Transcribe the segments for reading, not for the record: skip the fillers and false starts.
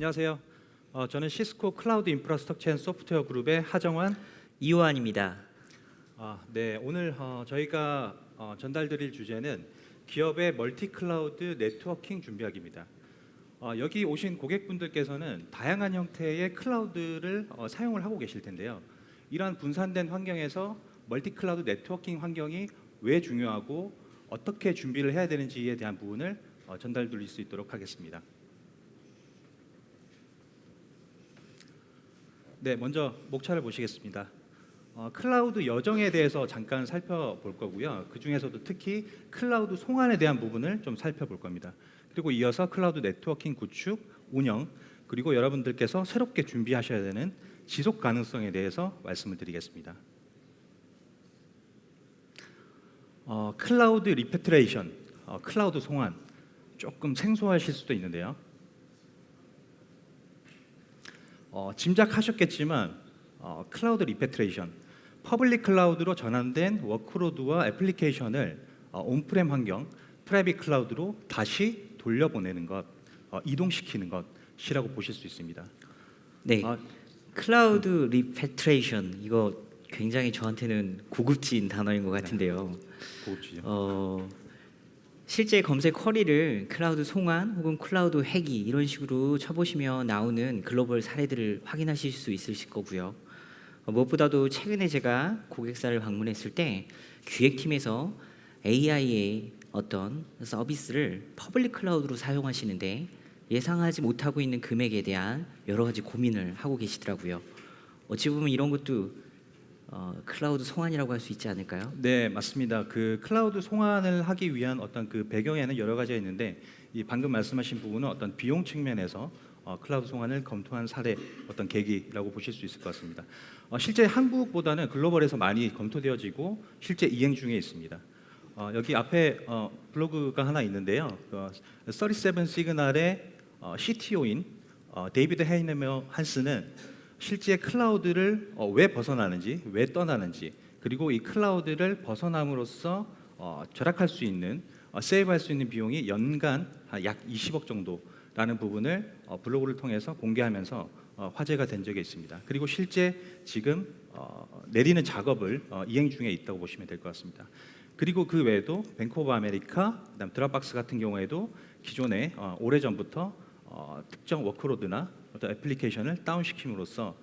안녕하세요. 저는 시스코 클라우드 인프라스트럭처 앤 소프트웨어 그룹의 하정환. 이호환입니다. 네, 오늘 저희가 전달드릴 주제는 기업의 멀티 클라우드 네트워킹 준비하기입니다. 여기 오신 고객분들께서는 다양한 형태의 클라우드를 사용을 하고 계실 텐데요. 이러한 분산된 환경에서 멀티 클라우드 네트워킹 환경이 왜 중요하고 어떻게 준비를 해야 되는지에 대한 부분을 전달드릴 수 있도록 하겠습니다. 네, 먼저 목차를 보시겠습니다. 클라우드 여정에 대해서 잠깐 살펴볼 거고요. 그 중에서도 특히 클라우드 송환에 대한 부분을 좀 살펴볼 겁니다. 그리고 이어서 클라우드 네트워킹 구축, 운영, 그리고 여러분들께서 새롭게 준비하셔야 되는 지속 가능성에 대해서 말씀을 드리겠습니다. 클라우드 리패트레이션, 클라우드 송환, 조금 생소하실 수도 있는데요. 짐작하셨겠지만 클라우드 리패트레이션, 퍼블릭 클라우드로 전환된 워크로드와 애플리케이션을 온프렘 환경, 프라이빗 클라우드로 다시 돌려보내는 것, 이동시키는 것이라고 보실 수 있습니다. 네, 클라우드 리패트레이션 이거 굉장히 저한테는 고급진 단어인 것 같은데요. 고급지죠. 실제 검색 쿼리를 클라우드 송환 혹은 클라우드 회귀 이런 식으로 쳐보시면 나오는 글로벌 사례들을 확인하실 수 있으실 거고요. 무엇보다도 최근에 제가 고객사를 방문했을 때 기획팀에서 AI의 어떤 서비스를 퍼블릭 클라우드로 사용하시는데 예상하지 못하고 있는 금액에 대한 여러 가지 고민을 하고 계시더라고요. 어찌 보면 이런 것도 클라우드 송환이라고 할 수 있지 않을까요? 네, 맞습니다. 그 클라우드 송환을 하기 위한 어떤 그 배경에는 여러 가지가 있는데, 이 방금 말씀하신 부분은 어떤 비용 측면에서 클라우드 송환을 검토한 사례, 어떤 계기라고 보실 수 있을 것 같습니다. 실제 한국보다는 글로벌에서 많이 검토되어지고 실제 이행 중에 있습니다. 여기 앞에 블로그가 하나 있는데요. 37 시그널의 CTO인 데이비드 헤이네머 한스는 실제 클라우드를 왜 벗어나는지, 왜 떠나는지, 그리고 이 클라우드를 벗어남으로써 절약할 수 있는, 세이브할 수 있는 비용이 연간 약 20억 정도라는 부분을 블로그를 통해서 공개하면서 화제가 된 적이 있습니다. 그리고 실제 지금 내리는 작업을 이행 중에 있다고 보시면 될 것 같습니다. 그리고 그 외에도 뱅크 오브 아메리카, 그다음 드랍박스 같은 경우에도 기존에 오래전부터 특정 워크로드나 어떤 애플리케이션을 다운시킴으로써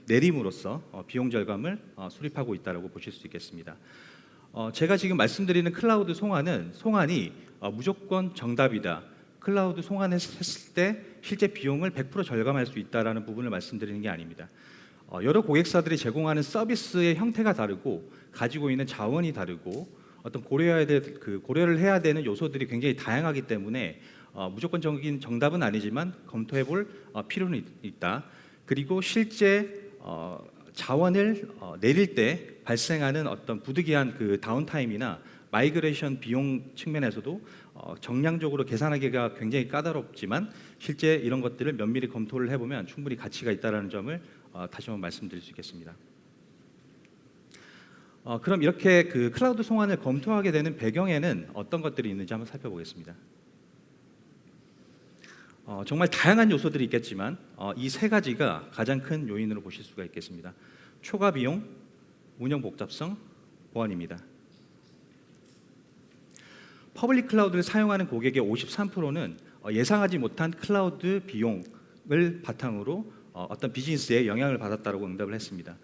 내림으로써 비용 절감을 수립하고 있다고 보실 수 있겠습니다. 제가 지금 말씀드리는 클라우드 송환이 무조건 정답이다. 클라우드 송환했을 때 실제 비용을 100% 절감할 수 있다라는 부분을 말씀드리는 게 아닙니다. 여러 고객사들이 제공하는 서비스의 형태가 다르고 가지고 있는 자원이 다르고 어떤 고려를 해야 되는 요소들이 굉장히 다양하기 때문에 무조건적인 정답은 아니지만 검토해볼 필요는 있다. 그리고 실제 자원을 내릴 때 발생하는 어떤 부득이한 그 다운타임이나 마이그레이션 비용 측면에서도 정량적으로 계산하기가 굉장히 까다롭지만 실제 이런 것들을 면밀히 검토를 해보면 충분히 가치가 있다는 점을 다시 한번 말씀드릴 수 있겠습니다. 그럼 이렇게 그 클라우드 송환을 검토하게 되는 배경에는 어떤 것들이 있는지 한번 살펴보겠습니다. 정말 다양한 요소들이 있겠지만 이 세 가지가 가장 큰 요인으로 보실 수가 있겠습니다. 초과 비용, 운영 복잡성, 보안입니다. 퍼블릭 클라우드를 사용하는 고객의 53%는 예상하지 못한 클라우드 비용을 바탕으로 어떤 비즈니스에 영향을 받았다고 응답을 했습니다.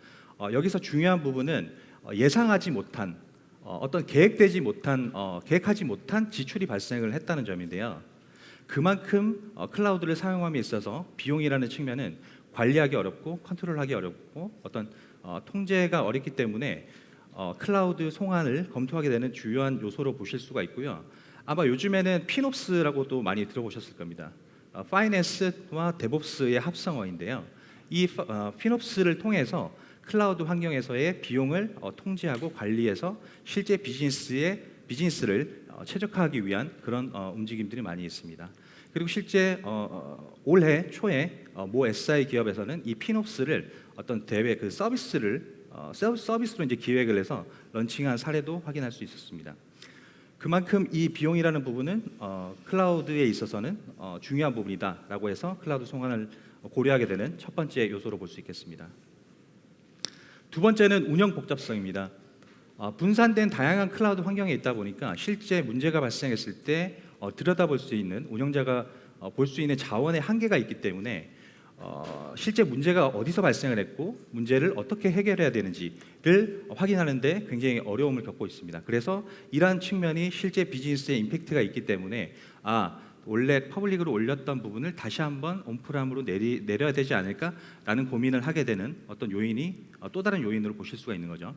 여기서 중요한 부분은 예상하지 못한 어떤 계획하지 못한 지출이 발생을 했다는 점인데요. 그만큼 클라우드를 사용함에 있어서 비용이라는 측면은 관리하기 어렵고 컨트롤하기 어렵고 어떤 통제가 어렵기 때문에 클라우드 송환을 검토하게 되는 주요한 요소로 보실 수가 있고요. 아마 요즘에는 피놉스라고도 많이 들어보셨을 겁니다. 파이낸스와 데브옵스의 합성어인데요. 이 피놉스를 통해서 클라우드 환경에서의 비용을 통제하고 관리해서 실제 비즈니스를 최적화하기 위한 그런 움직임들이 많이 있습니다. 그리고 실제 올해 초에 모 SI 기업에서는 이 피놉스를 어떤 대회 그 서비스로 이제 기획을 해서 런칭한 사례도 확인할 수 있었습니다. 그만큼 이 비용이라는 부분은 클라우드에 있어서는 중요한 부분이다라고 해서 클라우드 송환을 고려하게 되는 첫 번째 요소로 볼 수 있겠습니다. 두 번째는 운영 복잡성입니다. 분산된 다양한 클라우드 환경에 있다 보니까 실제 문제가 발생했을 때 들여다볼 수 있는 운영자가 볼 수 있는 자원의 한계가 있기 때문에 실제 문제가 어디서 발생을 했고 문제를 어떻게 해결해야 되는지를 확인하는 데 굉장히 어려움을 겪고 있습니다. 그래서 이러한 측면이 실제 비즈니스에 임팩트가 있기 때문에 원래 퍼블릭으로 올렸던 부분을 다시 한번 온프람으로 내려야 되지 않을까라는 고민을 하게 되는 어떤 요인이 또 다른 요인으로 보실 수가 있는 거죠.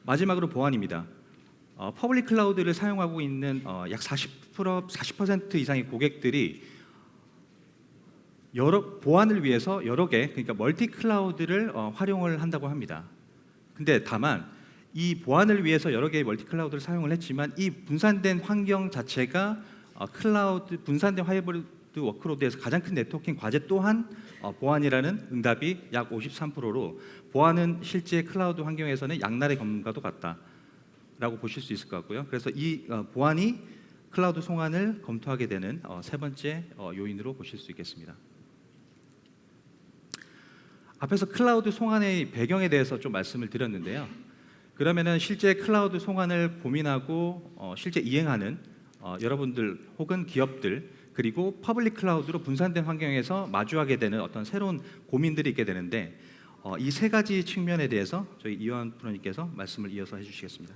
마지막으로 보안입니다. 퍼블릭 클라우드를 사용하고 있는 약 40% 이상의 고객들이 보안을 위해서 여러 개, 그러니까 멀티 클라우드를 활용을 한다고 합니다. 근데 다만 이 보안을 위해서 여러 개의 멀티 클라우드를 사용을 했지만 이 분산된 환경 자체가 분산된 하이브리드 워크로드에서 가장 큰 네트워킹 과제 또한 보안이라는 응답이 약 53%로 보안은 실제 클라우드 환경에서는 양날의 검과도 같다라고 보실 수 있을 것 같고요. 그래서 이 보안이 클라우드 송환을 검토하게 되는 세 번째 요인으로 보실 수 있겠습니다. 앞에서 클라우드 송환의 배경에 대해서 좀 말씀을 드렸는데요. 그러면은 실제 클라우드 송환을 고민하고 실제 이행하는 여러분들 혹은 기업들 그리고 퍼블릭 클라우드로 분산된 환경에서 마주하게 되는 어떤 새로운 고민들이 있게 되는데 이 세 가지 측면에 대해서 저희 이완 프로님께서 말씀을 이어서 해주시겠습니다.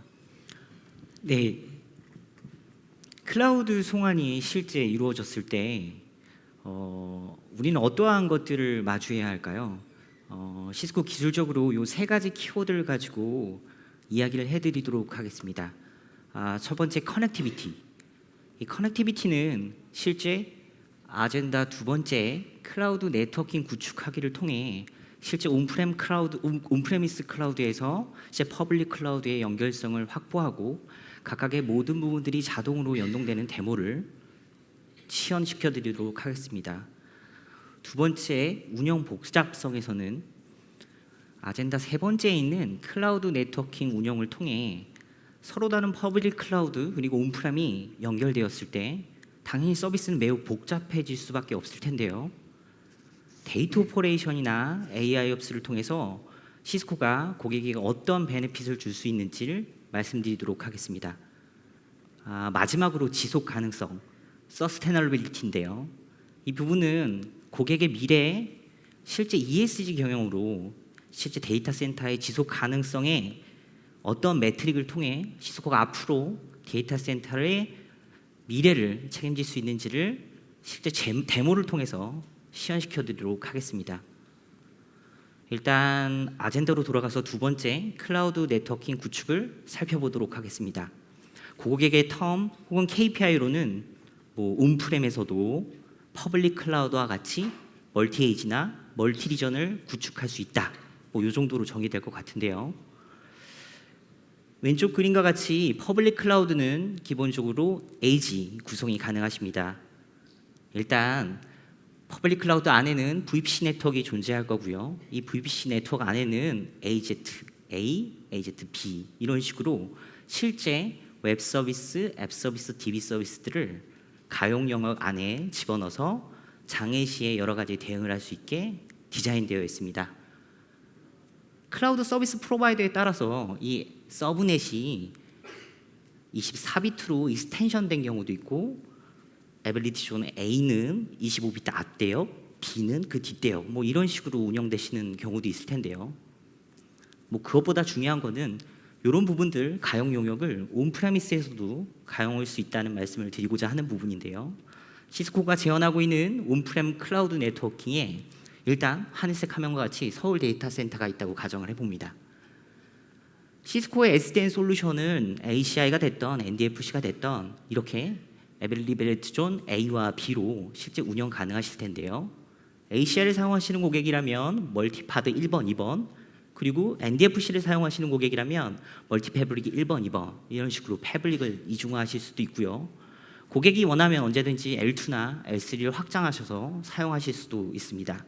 네, 클라우드 송환이 실제 이루어졌을 때 우리는 어떠한 것들을 마주해야 할까요? 시스코 기술적으로 이 세 가지 키워드를 가지고 이야기를 해드리도록 하겠습니다. 첫 번째 커넥티비티. 이 커넥티비티는 실제 아젠다 두 번째 클라우드 네트워킹 구축하기를 통해 실제 온프레미스 클라우드에서 이제 퍼블릭 클라우드의 연결성을 확보하고 각각의 모든 부분들이 자동으로 연동되는 데모를 시연시켜 드리도록 하겠습니다. 두 번째 운영 복잡성에서는 아젠다 세 번째에 있는 클라우드 네트워킹 운영을 통해 서로 다른 퍼블릭 클라우드 그리고 온프람이 연결되었을 때 당연히 서비스는 매우 복잡해질 수밖에 없을 텐데요. 데이터 오퍼레이션이나 AI옵스를 통해서 시스코가 고객에게 어떤 베네핏을 줄 수 있는지를 말씀드리도록 하겠습니다. 마지막으로 지속 가능성, 서스테너빌리티인데요. 이 부분은 고객의 미래에 실제 ESG 경영으로 실제 데이터 센터의 지속 가능성에 어떤 매트릭을 통해 시스코가 앞으로 데이터 센터의 미래를 책임질 수 있는지를 실제 데모를 통해서 시연시켜 드리도록 하겠습니다. 일단 아젠다로 돌아가서 두 번째 클라우드 네트워킹 구축을 살펴보도록 하겠습니다. 고객의 텀 혹은 KPI로는 온프렘에서도 퍼블릭 클라우드와 같이 멀티 에이지나 멀티 리전을 구축할 수 있다. 이 정도로 정의될 것 같은데요. 왼쪽 그림과 같이 퍼블릭 클라우드는 기본적으로 에이지 구성이 가능하십니다. 일단 퍼블릭 클라우드 안에는 VPC 네트워크가 존재할 거고요. 이 VPC 네트워크 안에는 AZ A, AZ B 이런 식으로 실제 웹 서비스, 앱 서비스, DB 서비스들을 가용 영역 안에 집어넣어서 장애 시에 여러 가지 대응을 할 수 있게 디자인되어 있습니다. 클라우드 서비스 프로바이더에 따라서 이 서브넷이 24비트로 익스텐션된 경우도 있고 에빌리티 존 A는 25비트 앞대역, B는 그 뒷대역 이런 식으로 운영되시는 경우도 있을 텐데요. 그것보다 중요한 거는 이런 부분들 가용 용역을 온프레미스에서도 가용할 수 있다는 말씀을 드리고자 하는 부분인데요. 시스코가 제언하고 있는 온프렘 클라우드 네트워킹에 일단 하늘색 화면과 같이 서울 데이터 센터가 있다고 가정을 해봅니다. 시스코의 SDN 솔루션은 ACI가 됐던 NDFC가 됐던 이렇게 에빌리빌리티 존 A와 B로 실제 운영 가능하실 텐데요. ACI를 사용하시는 고객이라면 멀티파드 1번, 2번 그리고 NDFC를 사용하시는 고객이라면 멀티패브릭이 1번, 2번 이런 식으로 패브릭을 이중화하실 수도 있고요. 고객이 원하면 언제든지 L2나 L3를 확장하셔서 사용하실 수도 있습니다.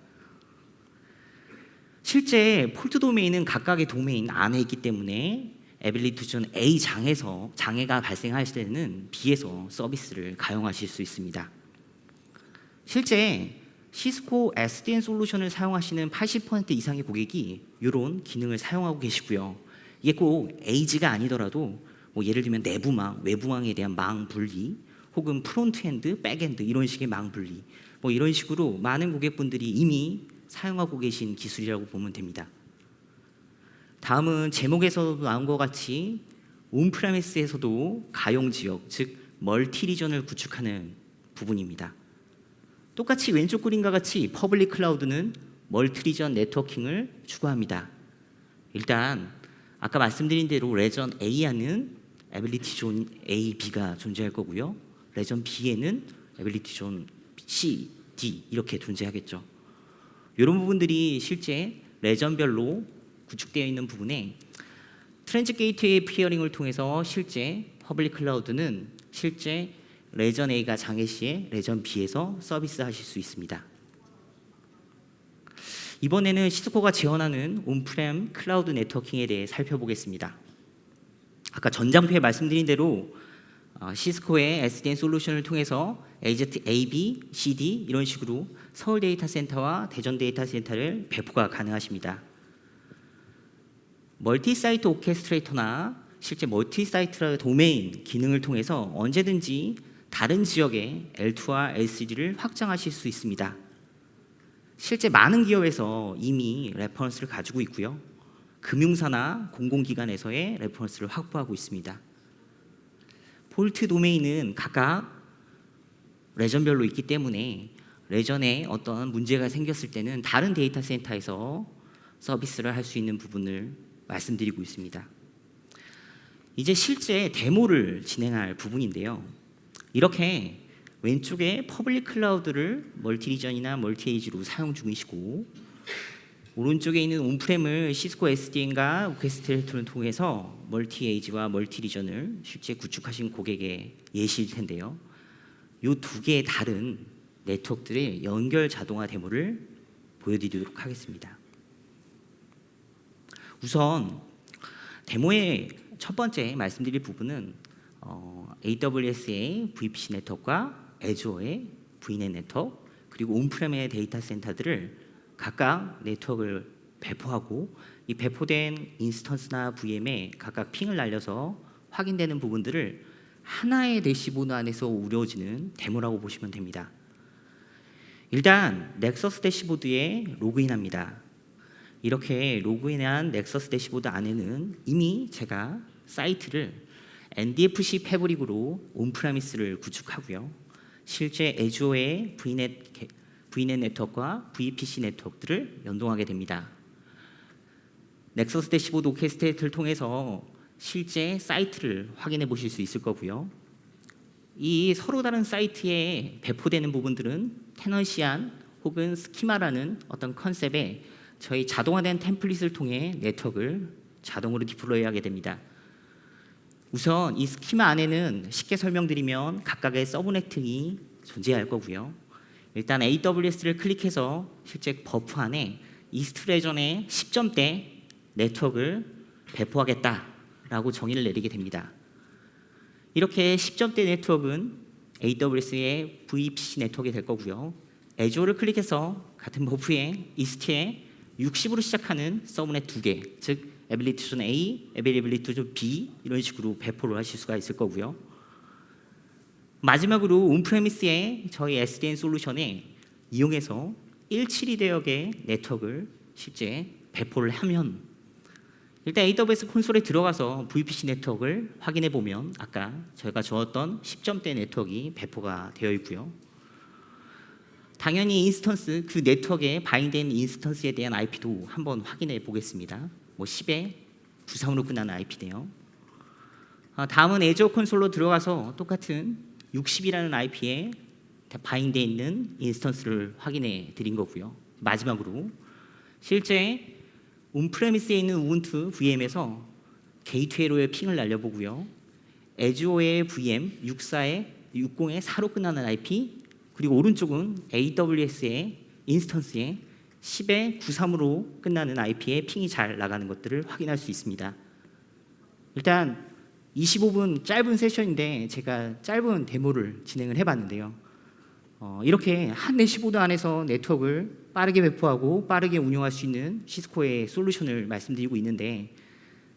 실제 폴트 도메인은 각각의 도메인 안에 있기 때문에 에빌리티존 A 장에서 장애가 발생할 때는 B에서 서비스를 가용하실 수 있습니다. 실제 시스코 SDN 솔루션을 사용하시는 80% 이상의 고객이 이런 기능을 사용하고 계시고요. 이게 꼭 에이지가 아니더라도 뭐 예를 들면 내부망, 외부망에 대한 망 분리, 혹은 프론트엔드, 백엔드 이런 식의 망 분리, 뭐 이런 식으로 많은 고객분들이 이미 사용하고 계신 기술이라고 보면 됩니다. 다음은 제목에서도 나온 것 같이 온프레미스에서도 가용 지역, 즉 멀티 리전을 구축하는 부분입니다. 똑같이 왼쪽 그림과 같이 퍼블릭 클라우드는 멀티 리전 네트워킹을 추구합니다. 일단 아까 말씀드린 대로 레전 A에는 에빌리티 존 A, B가 존재할 거고요. 레전 B에는 에빌리티 존 C, D 이렇게 존재하겠죠. 이런 부분들이 실제 레전별로 구축되어 있는 부분에 트랜짓 게이트웨이 피어링을 통해서 실제 퍼블릭 클라우드는 실제 레전 A가 장애 시에 레전 B에서 서비스하실 수 있습니다. 이번에는 시스코가 지원하는 온프렘 클라우드 네트워킹에 대해 살펴보겠습니다. 아까 전장표에 말씀드린 대로 시스코의 SDN 솔루션을 통해서 AZ A, B, C, D 이런 식으로 서울 데이터 센터와 대전 데이터 센터를 배포가 가능하십니다. 멀티 사이트 오케스트레이터나 실제 멀티 사이트 도메인 기능을 통해서 언제든지 다른 지역의 L2와 L3를 확장하실 수 있습니다. 실제 많은 기업에서 이미 레퍼런스를 가지고 있고요. 금융사나 공공기관에서의 레퍼런스를 확보하고 있습니다. 폴트 도메인은 각각 레전별로 있기 때문에 레전에 어떤 문제가 생겼을 때는 다른 데이터 센터에서 서비스를 할 수 있는 부분을 말씀드리고 있습니다. 이제 실제 데모를 진행할 부분인데요. 이렇게 왼쪽에 퍼블릭 클라우드를 멀티 리전이나 멀티 에이지로 사용 중이시고 오른쪽에 있는 온프렘을 시스코 SDN과 오케스트레이터를 통해서 멀티 에이지와 멀티 리전을 실제 구축하신 고객의 예시일 텐데요. 이 두 개의 다른 네트워크들의 연결 자동화 데모를 보여드리도록 하겠습니다. 우선 데모의 첫 번째 말씀드릴 부분은 AWS의 VPC 네트워크와 애주어의 VNet 네트워크 그리고 온프렘의 데이터 센터들을 각각 네트워크를 배포하고 이 배포된 인스턴스나 VM에 각각 핑을 날려서 확인되는 부분들을 하나의 대시보드 안에서 이루어지는 데모라고 보시면 됩니다. 일단 넥서스 대시보드에 로그인합니다. 이렇게 로그인한 넥서스 대시보드 안에는 이미 제가 사이트를 NDFC 패브릭으로 온프레미스를 구축하고요. 실제 애주어의 VNet 네트워크와 VPC 네트워크들을 연동하게 됩니다. 넥서스 대시보드 오케스트레이터를 통해서 실제 사이트를 확인해 보실 수 있을 거고요. 이 서로 다른 사이트에 배포되는 부분들은 테넌시안 혹은 스키마라는 어떤 컨셉에 저희 자동화된 템플릿을 통해 네트워크를 자동으로 디플로이하게 됩니다. 우선 이 스키마 안에는 쉽게 설명드리면 각각의 서브네트이 존재할 거고요. 일단 AWS를 클릭해서 실제 버프 안에 이스트 레전의 10점대 네트워크를 배포하겠다라고 정의를 내리게 됩니다. 이렇게 10점대 네트워크는 AWS의 VPC 네트워크가 될 거고요. 애주어를 클릭해서 같은 버프에 이스트에 60으로 시작하는 서브넷 2개, 즉 에빌리티존 A, 에빌리티존 B 이런 식으로 배포를 하실 수가 있을 거고요. 마지막으로 온프레미스의 저희 SDN 솔루션에 이용해서 172 대역의 네트워크를 실제 배포를 하면 일단 AWS 콘솔에 들어가서 VPC 네트워크를 확인해 보면 아까 저희가 적었던 10점대 네트워크가 배포가 되어 있고요. 당연히 인스턴스 그 네트워크에 바인된 인스턴스에 대한 IP도 한번 확인해 보겠습니다. 뭐 10에 93으로 끝나는 IP네요. 다음은 애주어 콘솔로 들어가서 똑같은 60이라는 IP에 바인되어 있는 인스턴스를 확인해 드린 거고요. 마지막으로 실제 온프레미스에 있는 우분투 VM에서 게이트웨이로의 핑을 날려보고요. 애주어의 VM 60에 4로 끝나는 IP 그리고 오른쪽은 AWS의 인스턴스에 10에 93으로 끝나는 IP에 핑이 잘 나가는 것들을 확인할 수 있습니다. 일단 25분 짧은 세션인데 제가 짧은 데모를 진행을 해봤는데요. 이렇게 한 대시보드 안에서 네트워크를 빠르게 배포하고 빠르게 운영할 수 있는 시스코의 솔루션을 말씀드리고 있는데,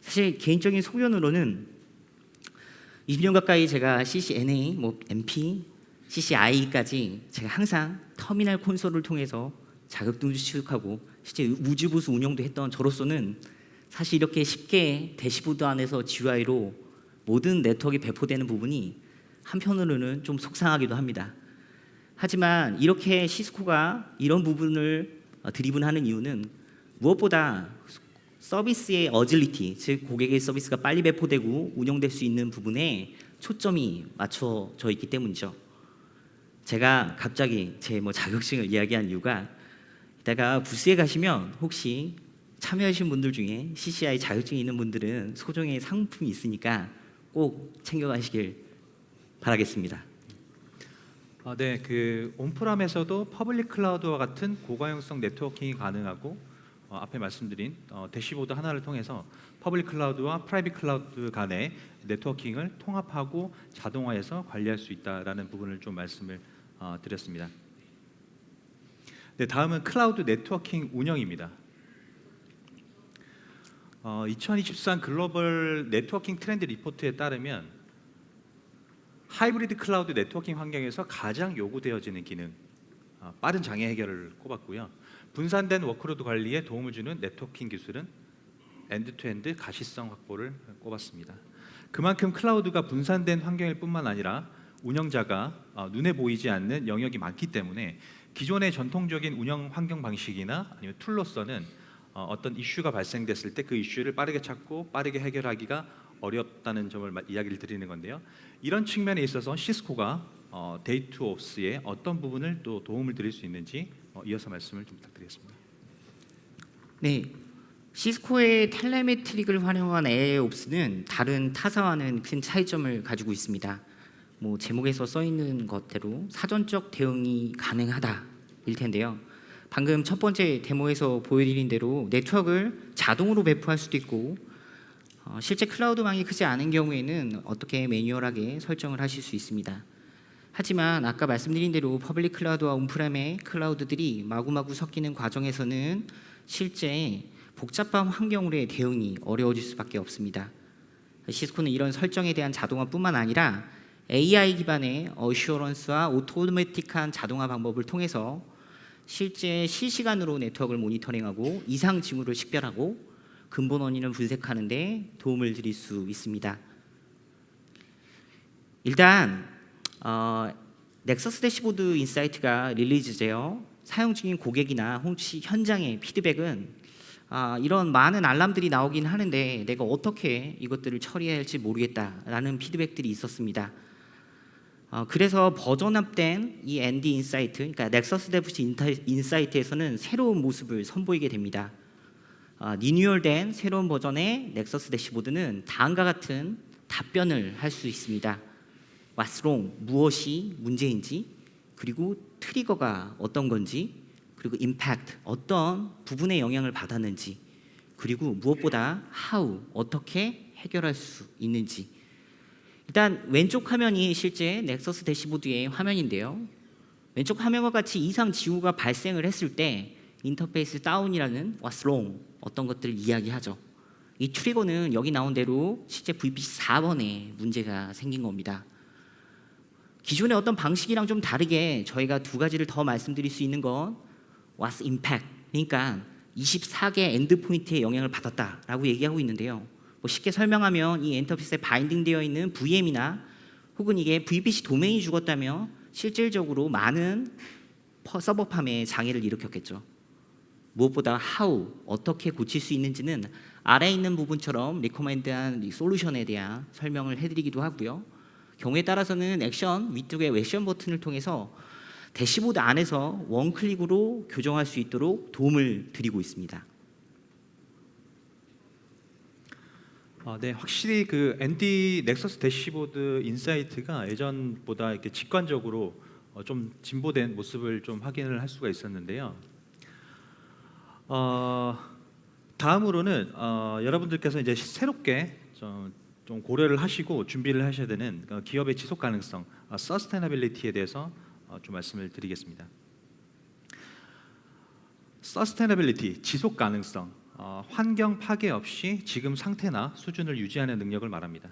사실 개인적인 소견으로는 20년 가까이 제가 CCNA, MP, CCI까지 제가 항상 터미널 콘솔을 통해서 자격증도 취득하고 실제 우주부스 운영도 했던 저로서는 사실 이렇게 쉽게 대시보드 안에서 GUI로 모든 네트워크에 배포되는 부분이 한편으로는 좀 속상하기도 합니다. 하지만 이렇게 시스코가 이런 부분을 드리븐하는 이유는 무엇보다 서비스의 어질리티, 즉 고객의 서비스가 빨리 배포되고 운영될 수 있는 부분에 초점이 맞춰져 있기 때문이죠. 제가 갑자기 제 자격증을 이야기한 이유가, 이따가 부스에 가시면 혹시 참여하신 분들 중에 CCI 자격증이 있는 분들은 소정의 상품이 있으니까 꼭 챙겨가시길 바라겠습니다. 네, 그 온프람에서도 퍼블릭 클라우드와 같은 고가용성 네트워킹이 가능하고 앞에 말씀드린 대시보드 하나를 통해서 퍼블릭 클라우드와 프라이빗 클라우드 간의 네트워킹을 통합하고 자동화해서 관리할 수 있다라는 부분을 좀 말씀을 드렸습니다. 네, 다음은 클라우드 네트워킹 운영입니다. 2023 글로벌 네트워킹 트렌드 리포트에 따르면 하이브리드 클라우드 네트워킹 환경에서 가장 요구되어지는 기능, 빠른 장애 해결을 꼽았고요. 분산된 워크로드 관리에 도움을 주는 네트워킹 기술은 엔드투엔드 가시성 확보를 꼽았습니다. 그만큼 클라우드가 분산된 환경일 뿐만 아니라 운영자가 눈에 보이지 않는 영역이 많기 때문에 기존의 전통적인 운영 환경 방식이나 아니면 툴로서는 어떤 이슈가 발생됐을 때 그 이슈를 빠르게 찾고 빠르게 해결하기가 어렵다는 점을 이야기를 드리는 건데요. 이런 측면에 있어서 시스코가 데이트옵스의 어떤 부분을 또 도움을 드릴 수 있는지 이어서 말씀을 좀 부탁드리겠습니다. 네, 시스코의 텔레메트릭을 활용한 AIOPS는 다른 타사와는 큰 차이점을 가지고 있습니다. 제목에서 써 있는 것대로 사전적 대응이 가능하다일 텐데요. 방금 첫 번째 데모에서 보여드린 대로 네트워크를 자동으로 배포할 수도 있고, 실제 클라우드망이 크지 않은 경우에는 어떻게 매뉴얼하게 설정을 하실 수 있습니다. 하지만 아까 말씀드린 대로 퍼블릭 클라우드와 온프렘의 클라우드들이 마구마구 섞이는 과정에서는 실제 복잡한 환경으로의 대응이 어려워질 수밖에 없습니다. 시스코는 이런 설정에 대한 자동화뿐만 아니라 AI 기반의 어슈어런스와 오토매틱한 자동화 방법을 통해서 실제 실시간으로 네트워크를 모니터링하고 이상 징후를 식별하고 근본 원인을 분석하는 데 도움을 드릴 수 있습니다. 일단 넥서스 대시보드 인사이트가 릴리즈되어 사용 중인 고객이나 혹시 현장의 피드백은 이런 많은 알람들이 나오긴 하는데 내가 어떻게 이것들을 처리해야 할지 모르겠다라는 피드백들이 있었습니다. 그래서 버전업된 이 ND 인사이트, 그러니까 넥서스 데프시 인사이트에서는 새로운 모습을 선보이게 됩니다. 리뉴얼된 새로운 버전의 넥서스 대시보드는 다음과 같은 답변을 할 수 있습니다. What's wrong? 무엇이 문제인지, 그리고 트리거가 어떤 건지, 그리고 impact, 어떤 부분에 영향을 받았는지, 그리고 무엇보다 how, 어떻게 해결할 수 있는지. 일단 왼쪽 화면이 실제 넥서스 대시보드의 화면인데요. 왼쪽 화면과 같이 이상 징후가 발생을 했을 때 인터페이스 다운이라는 What's wrong? 어떤 것들을 이야기하죠. 이 트리거는 여기 나온 대로 실제 VPC 4번에 문제가 생긴 겁니다. 기존의 어떤 방식이랑 좀 다르게 저희가 두 가지를 더 말씀드릴 수 있는 건 What's impact? 그러니까 24개 엔드포인트에 영향을 받았다라고 얘기하고 있는데요. 쉽게 설명하면 이 인터페이스에 바인딩되어 있는 VM이나 혹은 이게 VPC 도메인이 죽었다면 실질적으로 많은 서버팜에 장애를 일으켰겠죠. 무엇보다 how, 어떻게 고칠 수 있는지는 아래에 있는 부분처럼 리커멘드한 솔루션에 대한 설명을 해드리기도 하고요. 경우에 따라서는 액션, 위쪽의 액션 버튼을 통해서 대시보드 안에서 원클릭으로 교정할 수 있도록 도움을 드리고 있습니다. 네, 확실히 그 ND 넥서스 대시보드 인사이트가 예전보다 이렇게 직관적으로 좀 진보된 모습을 좀 확인을 할 수가 있었는데요. 다음으로는 여러분들께서 이제 새롭게 좀 좀 고려를 하시고 준비를 하셔야 되는 기업의 지속 가능성, 서스테너빌리티에 대해서 좀 말씀을 드리겠습니다. 서스테너빌리티, 지속 가능성, 환경 파괴 없이 지금 상태나 수준을 유지하는 능력을 말합니다.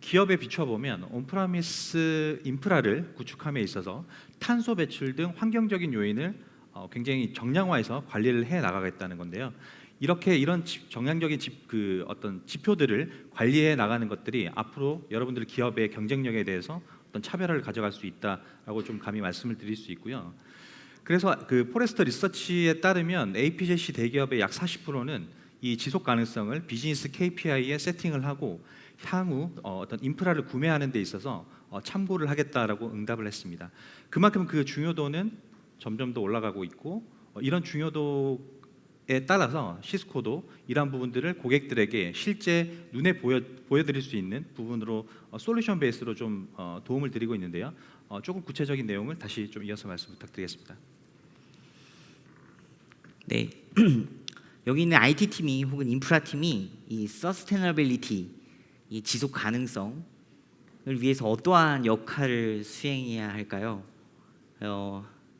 기업에 비춰보면 온프라미스 인프라를 구축함에 있어서 탄소 배출 등 환경적인 요인을 굉장히 정량화해서 관리를 해 나가겠다는 건데요. 이런 정량적인 어떤 지표들을 관리해 나가는 것들이 앞으로 여러분들 기업의 경쟁력에 대해서 어떤 차별화를 가져갈 수 있다라고 좀 감히 말씀을 드릴 수 있고요. 그래서 그 포레스터 리서치에 따르면 APJC 대기업의 약 40%는 이 지속 가능성을 비즈니스 KPI에 세팅을 하고 향후 어떤 인프라를 구매하는 데 있어서 참고를 하겠다라고 응답을 했습니다. 그만큼 그 중요도는 점점 더 올라가고 있고 이런 중요도에 따라서 시스코도 이러한 부분들을 고객들에게 실제 눈에 보여드릴 수 있는 부분으로 솔루션 베이스로 좀 도움을 드리고 있는데요. 조금 구체적인 내용을 다시 좀 이어서 말씀 부탁드리겠습니다. 네, 여기 있는 IT 팀이 혹은 인프라 팀이 이 서스테너빌리티, 이 지속 가능성을 위해서 어떠한 역할을 수행해야 할까요?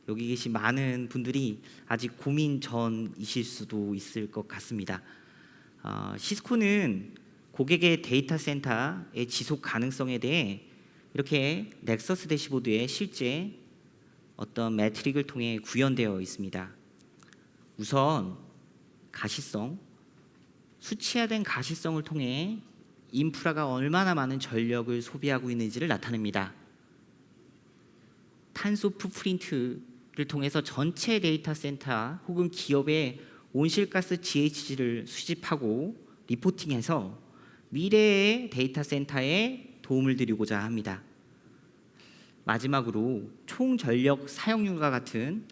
여기 계신 많은 분들이 아직 고민 전이실 수도 있을 것 같습니다. 시스코는 고객의 데이터 센터의 지속 가능성에 대해 이렇게 넥서스 대시보드에 실제 어떤 매트릭을 통해 구현되어 있습니다. 우선 가시성, 수치화된 가시성을 통해 인프라가 얼마나 많은 전력을 소비하고 있는지를 나타냅니다. 탄소 풋프린트를 통해서 전체 데이터 센터 혹은 기업의 온실가스 GHG를 수집하고 리포팅해서 미래의 데이터 센터에 도움을 드리고자 합니다. 마지막으로 총 전력 사용률과 같은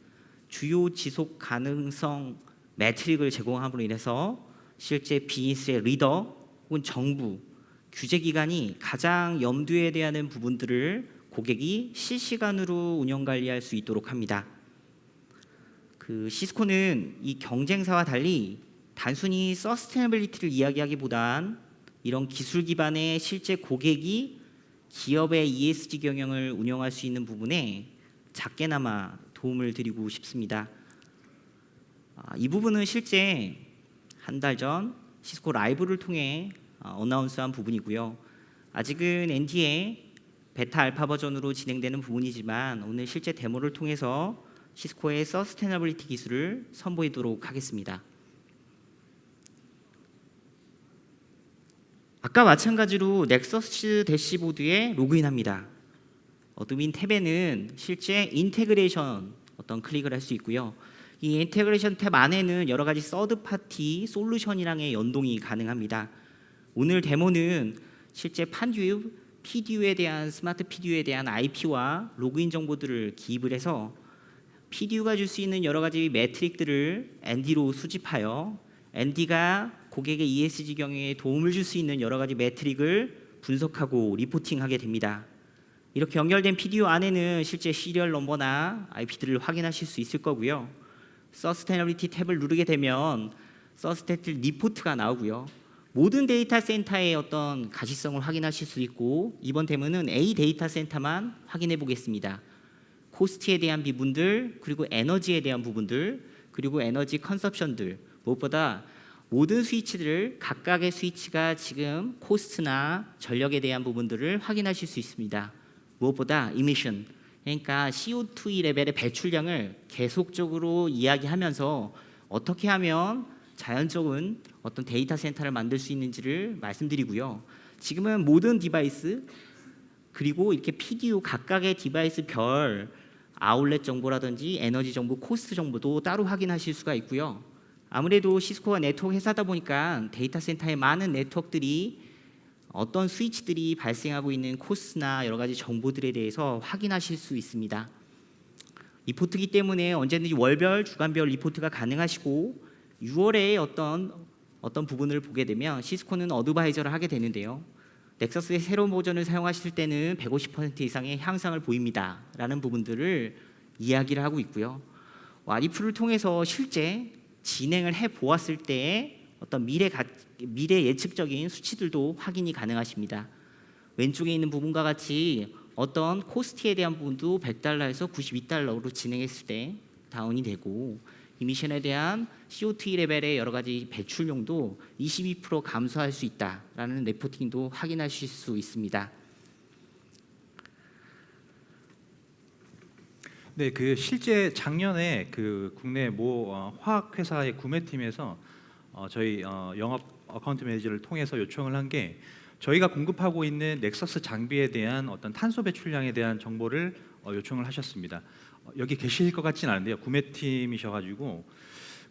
주요 지속 가능성 매트릭을 제공함으로 인해서 실제 비즈니스의 리더 혹은 정부, 규제기관이 가장 염두에 대야 하는 부분들을 고객이 실시간으로 운영 관리할 수 있도록 합니다. 그 시스코는 이 경쟁사와 달리 단순히 서스테너빌리티를 이야기하기보단 이런 기술 기반의 실제 고객이 기업의 ESG 경영을 운영할 수 있는 부분에 작게나마 도움을 드리고 싶습니다. 이 부분은 실제 한 달 전 시스코 라이브를 통해 어나운스한 부분이고요. 아직은 NDA 베타 알파 버전으로 진행되는 부분이지만 오늘 실제 데모를 통해서 시스코의 서스테너빌리티 기술을 선보이도록 하겠습니다. 아까 마찬가지로 넥서스 대시보드에 로그인합니다. 어드민 탭에는 실제 인테그레이션 어떤 클릭을 할 수 있고요. 이 인테그레이션 탭 안에는 여러 가지 서드 파티 솔루션이랑의 연동이 가능합니다. 오늘 데모는 실제 판듀, PDU에 대한 스마트 PDU에 대한 IP와 로그인 정보들을 기입을 해서 PDU가 줄 수 있는 여러 가지 매트릭들을 ND로 수집하여 ND가 고객의 ESG 경영에 도움을 줄 수 있는 여러 가지 매트릭을 분석하고 리포팅하게 됩니다. 이렇게 연결된 PDU 안에는 실제 시리얼 넘버나 IP들을 확인하실 수 있을 거고요. 서스테너빌리티 탭을 누르게 되면 서스테너빌리티 리포트가 나오고요. 모든 데이터 센터의 어떤 가시성을 확인하실 수 있고 이번 데모는 A 데이터 센터만 확인해 보겠습니다. 코스트에 대한 부분들, 그리고 에너지에 대한 부분들, 그리고 에너지 컨섭션들, 무엇보다 모든 스위치들을 각각의 스위치가 지금 코스트나 전력에 대한 부분들을 확인하실 수 있습니다. 무엇보다 이미션, 그러니까 CO2 레벨의 배출량을 계속적으로 이야기하면서 어떻게 하면 자연적인 어떤 데이터 센터를 만들 수 있는지를 말씀드리고요. 지금은 모든 디바이스 그리고 이렇게 PDU 각각의 디바이스 별 아울렛 정보라든지 에너지 정보, 코스트 정보도 따로 확인하실 수가 있고요. 아무래도 시스코가 네트워크 회사다 보니까 데이터 센터에 많은 네트워크들이 어떤 스위치들이 발생하고 있는 코스트나 여러 가지 정보들에 대해서 확인하실 수 있습니다. 리포트이기 때문에 언제든지 월별, 주간별 리포트가 가능하시고 6월에 어떤 부분을 보게 되면 시스코는 어드바이저를 하게 되는데요. 넥서스의 새로운 버전을 사용하실 때는 150% 이상의 향상을 보입니다. 라는 부분들을 이야기를 하고 있고요. 와리프를 통해서 실제 진행을 해 보았을 때의 어떤 미래 예측적인 수치들도 확인이 가능하십니다. 왼쪽에 있는 부분과 같이 어떤 코스트에 대한 부분도 100달러에서 92달러로 진행했을 때 다운이 되고, 이미션에 대한 CO2 레벨의 여러 가지 배출량도 22% 감소할 수 있다라는 레포팅도 확인하실 수 있습니다. 네, 그 실제 작년에 그 국내 모 화학 회사의 구매팀에서 저희 영업 어카운트 매니저를 통해서 요청을 한 게, 저희가 공급하고 있는 넥서스 장비에 대한 어떤 탄소 배출량에 대한 정보를 요청을 하셨습니다. 여기 계실 것 같지는 않은데요, 구매팀이셔가지고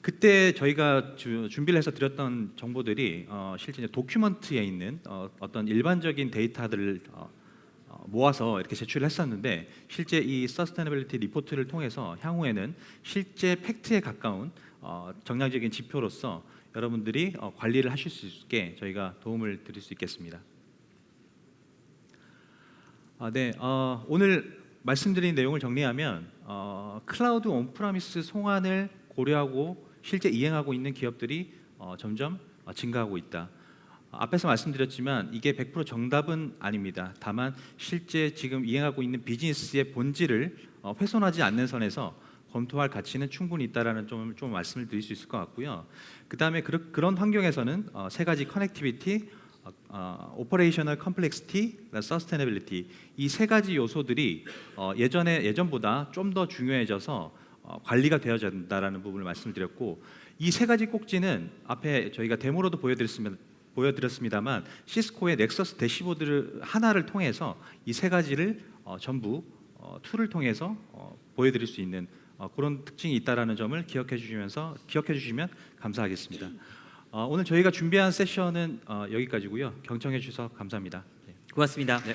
그때 저희가 준비를 해서 드렸던 정보들이 실제 이제 도큐먼트에 있는 어떤 일반적인 데이터들을 모아서 이렇게 제출을 했었는데, 실제 이 서스테너빌리티 리포트를 통해서 향후에는 실제 팩트에 가까운 정량적인 지표로서 여러분들이 관리를 하실 수 있게 저희가 도움을 드릴 수 있겠습니다. 네, 오늘 말씀드린 내용을 정리하면 클라우드 온프라미스 송환을 고려하고 실제 이행하고 있는 기업들이 점점 증가하고 있다. 앞에서 말씀드렸지만 이게 100% 정답은 아닙니다. 다만 실제 지금 이행하고 있는 비즈니스의 본질을 훼손하지 않는 선에서 검토할 가치는 충분히 있다라는 좀 말씀을 드릴 수 있을 것 같고요. 그 다음에 그런 환경에서는 세 가지 커넥티비티, 오퍼레이셔널 컴플렉시티, 서스테너빌리티, 이 세 가지 요소들이 예전보다 좀 더 중요해져서 관리가 되어야 된다라는 부분을 말씀드렸고, 이 세 가지 꼭지는 앞에 저희가 데모로도 보여드렸습니다만 시스코의 넥서스 대시보드 하나를 통해서 이 세 가지를 전부 툴을 통해서 보여드릴 수 있는 그런 특징이 있다라는 점을 기억해 주시면 감사하겠습니다. 오늘 저희가 준비한 세션은 여기까지고요. 경청해 주셔서 감사합니다. 고맙습니다. 네.